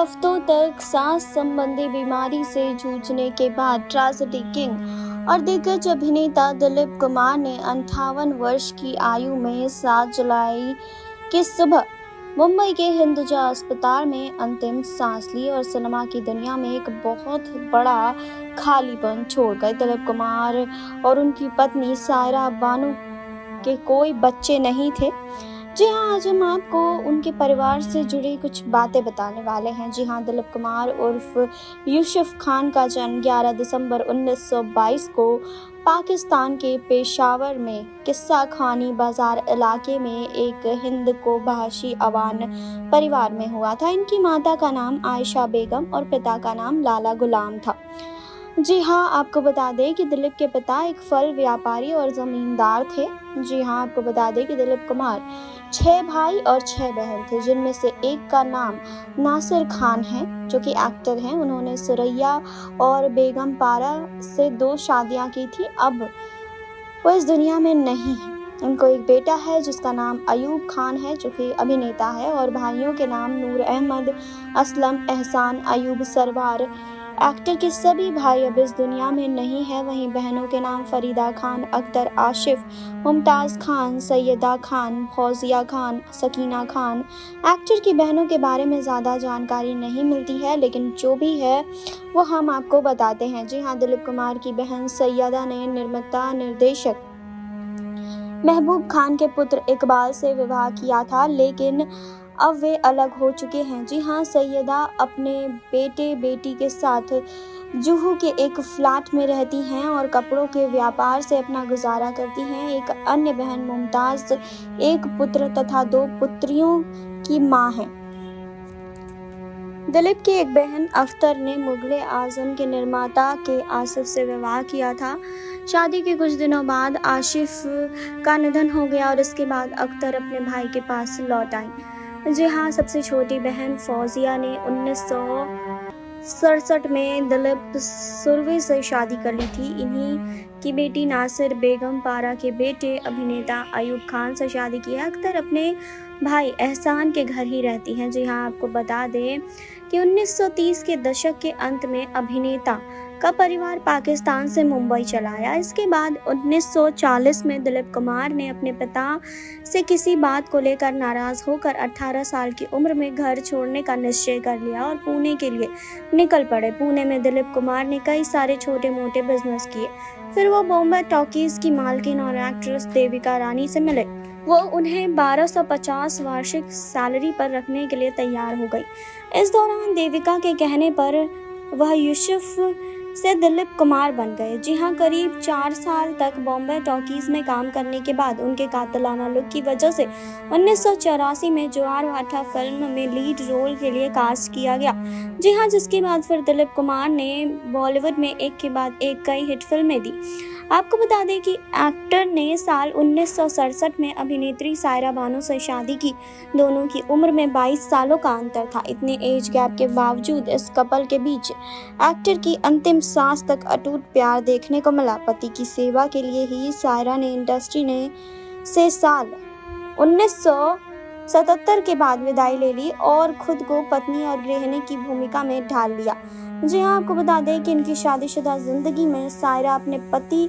हफ्तों तक सांस संबंधी बीमारी से जूझने के बाद ट्रेजेडी किंग और दिग्गज अभिनेता दिलीप कुमार ने 58 वर्ष की आयु में 7 जुलाई की सुबह मुंबई के हिंदुजा अस्पताल में अंतिम सांस ली और सिनेमा की दुनिया में एक बहुत बड़ा खालीपन छोड़ गए। दिलीप कुमार और उनकी पत्नी सायरा बानू के कोई बच्चे नहीं थे। जी हाँ, आज हम आपको उनके परिवार से जुड़ी कुछ बातें बताने वाले हैं। जी हाँ, दिलीप कुमार उर्फ यूसुफ खान का जन्म 11 दिसंबर 1922 को पाकिस्तान के पेशावर में किस्सा खानी बाजार इलाके में एक हिंद को भाषी अवान परिवार में हुआ था। इनकी माता का नाम आयशा बेगम और पिता का नाम लाला गुलाम था। जी हाँ, आपको बता दें कि दिलीप के पिता एक फल व्यापारी और जमींदार थे। जी हाँ, आपको बता दें कि दिलीप कुमार 6 भाई और 6 बहन थे, जिनमें से एक का नाम नासिर खान है, जो कि एक्टर हैं। उन्होंने सुरैया और बेगम पारा से 2 शादियां की थी। अब वो इस दुनिया में नहीं है। उनको एक बेटा है जिसका नाम अयूब खान है, जो कि अभिनेता है, और भाइयों के नाम नूर अहमद, असलम, एहसान, अयूब, सरवार। एक्टर के सभी भाई अब इस दुनिया में नहीं है। वहीं बहनों के नाम फरीदा खान, अख्तर, आशिफ, मुमताज़ खान, सैयदा खान, फौजिया खान, सकीना खान। एक्टर की बहनों के बारे में ज़्यादा जानकारी नहीं मिलती है, लेकिन जो भी है वो हम आपको बताते हैं। जी हाँ, दिलीप कुमार की बहन सैयदा ने निर्माता निर्देशक महबूब खान के पुत्र इकबाल से विवाह किया था, लेकिन अब वे अलग हो चुके हैं। जी हाँ, सैयदा अपने बेटे बेटी के साथ जुहू के एक फ्लैट में रहती हैं और कपड़ों के व्यापार से अपना गुजारा करती हैं। एक अन्य बहन मुमताज़ एक पुत्र तथा 2 पुत्रियों की मां है। दिलीप की एक बहन अख्तर ने मुगले आजम के निर्माता के आसिफ से विवाह किया था। शादी के कुछ दिनों बाद आशिफ का निधन हो गया और इसके बाद अख्तर अपने भाई के पास लौट आई। जी हाँ, सबसे छोटी बहन फौजिया ने 1967 में दिलीप सुरवे से शादी कर ली थी। इन्हीं की बेटी नासिर बेगम पारा के बेटे अभिनेता अयूब खान से शादी की है। अख्तर अपने भाई एहसान के घर ही रहती हैं। जी हाँ, आपको बता दें कि 1930 के दशक के अंत में अभिनेता का परिवार पाकिस्तान से मुंबई चला आया। इसके बाद 1940 में दिलीप कुमार ने अपने पिता से किसी बात को लेकर नाराज होकर 18 साल की उम्र में घर छोड़ने का निश्चय कर लिया और पुणे के लिए निकल पड़े। पुणे में दिलीप कुमार ने कई सारे छोटे मोटे बिजनेस किए। फिर वो बॉम्बे टॉकीज की मालकिन और एक्ट्रेस देविका रानी से मिले। वो उन्हें 1250 वार्षिक सैलरी पर रखने के लिए तैयार हो गई। इस दौरान देविका के कहने पर वह यूसुफ से दिलीप कुमार बन गए। जी हाँ, करीब 4 साल तक बॉम्बे टॉकीज में काम करने के बाद उनके कातिलाना लुक की वजह से 1984 में ज्वार भाटा फिल्म में लीड रोल के लिए कास्ट किया गया। जी हाँ, जिसके बाद फिर दिलीप कुमार ने बॉलीवुड में एक के बाद एक कई हिट फिल्में दी। आपको बता दें कि एक्टर ने साल 1967 में अभिनेत्री सायरा बानू से शादी की। दोनों की उम्र में 22 सालों का अंतर था। इतने एज गैप के बावजूद इस कपल के बीच एक्टर की अंतिम सांस तक अटूट प्यार देखने को मिला। पति की सेवा के लिए ही सायरा ने इंडस्ट्री से साल 1977 के बाद विदाई ले ली और खुद को पत्नी और गृहिणी की भूमिका में ढाल लिया। जी हाँ, आपको बता दें कि इनकी शादीशुदा जिंदगी में सायरा अपने पति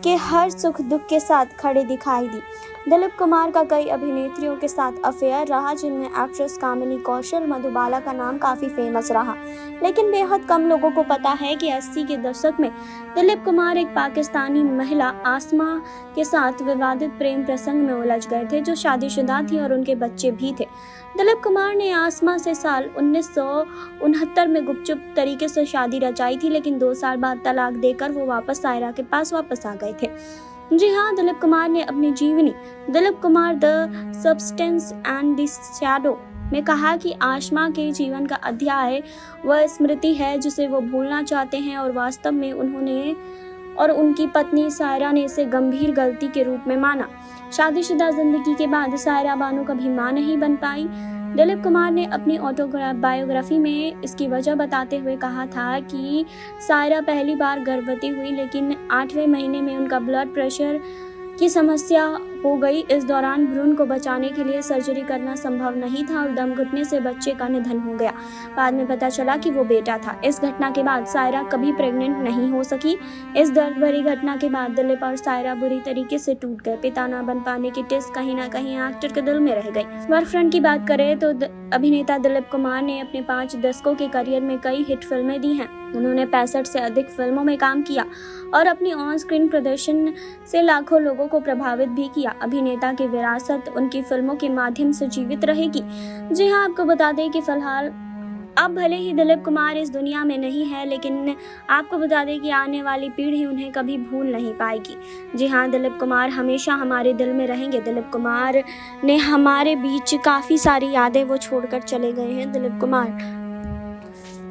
के हर सुख दुख के साथ खड़े दिखाई दी। दिलीप कुमार का कई अभिनेत्रियों के साथ अफेयर रहा, जिनमें एक्ट्रेस कामिनी कौशल, मधुबाला का नाम काफ़ी फेमस रहा। लेकिन बेहद कम लोगों को पता है कि 80 के दशक में दिलीप कुमार एक पाकिस्तानी महिला आसमा के साथ विवादित प्रेम प्रसंग में उलझ गए थे, जो शादीशुदा थी और उनके बच्चे भी थे। दिलीप कुमार ने आसमा से साल 1969 में गुपचुप तरीके से शादी रचाई थी, लेकिन 2 साल बाद तलाक देकर वो वापस सायरा के पास वापस आ गए थे। जी हाँ, दिलीप कुमार ने अपनी जीवनी Dilip Kumar the substance and the shadow में कहा कि आसमा के जीवन का अध्याय वह स्मृति है जिसे वो भूलना चाहते हैं, और वास्तव में उन्होंने और उनकी पत्नी सायरा ने इसे गंभीर गलती के रूप में माना। शादीशुदा जिंदगी के बाद सायरा बानू कभी मां नहीं बन पाई। दिलीप कुमार ने अपनी ऑटोबायोग्राफी में इसकी वजह बताते हुए कहा था कि सायरा पहली बार गर्भवती हुई, लेकिन 8वें महीने में उनका ब्लड प्रेशर की समस्या हो गई। इस दौरान भ्रूण को बचाने के लिए सर्जरी करना संभव नहीं था और दम घुटने से बच्चे का निधन हो गया। बाद में पता चला कि वो बेटा था। इस घटना के बाद सायरा कभी प्रेग्नेंट नहीं हो सकी। इस दर्द भरी घटना के बाद दिलीप और सायरा बुरी तरीके से टूट गए। पिता न बन पाने की टिस कहीं ना कहीं एक्टर के दिल में रह गई। वर्क फ्रंट की बात करें तो अभिनेता दिलीप कुमार ने अपने 5 दशकों के करियर में कई हिट फिल्में दी हैं। उन्होंने 65 से अधिक फिल्मों में काम किया और अपनी ऑन स्क्रीन प्रदर्शन से लाखों लोगों को प्रभावित भी किया। अभिनेता की विरासत उनकी फिल्मों के माध्यम से जीवित रहेगी। जी हाँ, आपको बता दें कि फिलहाल अब भले ही दिलीप कुमार इस दुनिया में नहीं है, लेकिन आपको बता दें कि आने वाली पीढ़ी उन्हें कभी भूल नहीं पाएगी। जी हाँ, दिलीप कुमार हमेशा हमारे दिल में रहेंगे। दिलीप कुमार ने हमारे बीच काफ़ी सारी यादें वो छोड़कर चले गए हैं। दिलीप कुमार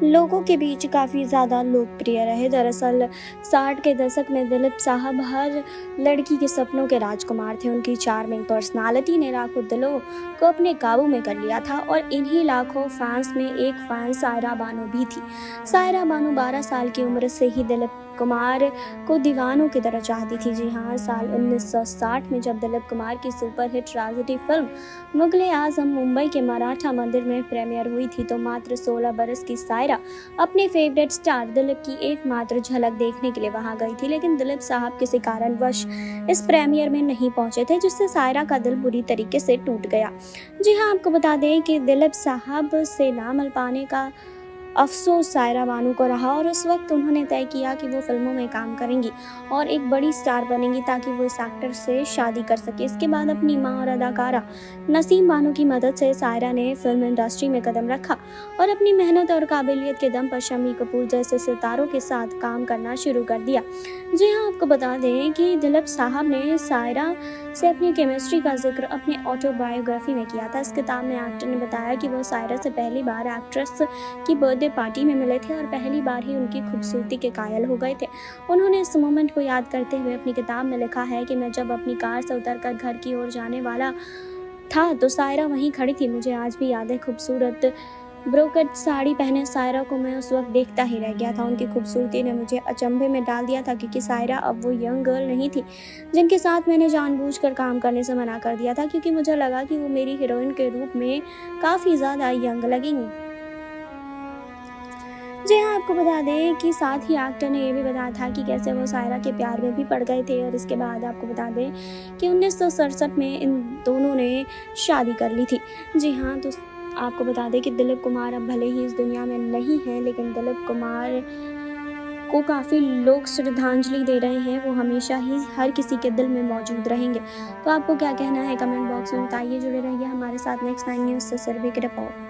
लोगों के बीच काफ़ी ज़्यादा लोकप्रिय रहे। दरअसल 60 के दशक में दिलीप साहब हर लड़की के सपनों के राजकुमार थे। उनकी चार्मिंग पर्सनालिटी ने लाखों दिलों को अपने काबू में कर लिया था और इन्हीं लाखों फैंस में एक फैन सायरा बानो भी थी। सायरा बानो 12 साल की उम्र से ही दिलीप कुमार को दीवानों की तरह चाहती थी। जी हाँ, साल 1960 में जब दिलीप कुमार की सुपरहिट ट्रेजेडी फिल्म मुगले आजम मुंबई के मराठा मंदिर में प्रीमियर हुई थी तो मात्र 16 बरस की सायरा अपने फेवरेट स्टार दिलीप की एकमात्र झलक देखने के लिए वहां गई थी। लेकिन दिलीप साहब किसी कारणवश इस प्रीमियर में नहीं पहुंचे थे, जिससे सायरा का दिल बुरी तरीके से टूट गया। जी हाँ, आपको बता दें कि दिलीप साहब से ना मिल पाने का अफसोस सायरा बानो को रहा और उस वक्त उन्होंने तय किया कि वो फिल्मों में काम करेंगी और एक बड़ी स्टार बनेंगी ताकि वो इस एक्टर से शादी कर सके। इसके बाद अपनी मां और अदाकारा नसीम बानो की मदद से सायरा ने फिल्म इंडस्ट्री में कदम रखा और अपनी मेहनत और काबिलियत के दम पर शम्मी कपूर जैसे सितारों के साथ काम करना शुरू कर दिया। जी हाँ, आपको बता दें कि दिलीप साहब ने सायरा से अपनी केमिस्ट्री का जिक्र अपनी ऑटोबायोग्राफी में किया था। इस किताब में एक्टर ने बताया कि वो सायरा से पहली बार एक्ट्रेस की बर्थडे पार्टी में मिले थे और पहली बार ही उनकी खूबसूरती के कायल हो गए थे। उन्होंने इस मोमेंट को याद करते हुए अपनी किताब में लिखा है कि मैं जब अपनी कार से उतरकर घर की ओर जाने वाला था तो सायरा वहीं खड़ी थी। मुझे आज भी याद है, खूबसूरत ब्रोकेट साड़ी पहने सायरा को मैं उस वक्त देखता ही रह गया था। उनकी खूबसूरती ने मुझे अचंभे में डाल दिया था क्योंकि सायरा अब वो यंग गर्ल नहीं थी जिनके साथ मैंने जानबूझकर काम करने से मना कर दिया था, क्योंकि मुझे लगा कि वो मेरी हीरोइन के रूप में काफ़ी ज़्यादा यंग लगेंगी। जी हाँ, आपको बता दें कि साथ ही एक्टर ने ये भी बताया था कि कैसे वो सायरा के प्यार में भी पड़ गए थे और इसके बाद आपको बता दें कि 1967 में इन दोनों ने शादी कर ली थी। जी हाँ, तो आपको बता दें कि दिलीप कुमार अब भले ही इस दुनिया में नहीं हैं, लेकिन दिलीप कुमार को काफ़ी लोग श्रद्धांजलि दे रहे हैं। वो हमेशा ही हर किसी के दिल में मौजूद रहेंगे। तो आपको क्या कहना है कमेंट बॉक्स में बताइए। जुड़े रहिए हमारे साथ नेक्स्ट 9 न्यूज़ से। सिर्फ एक रिपोर्ट।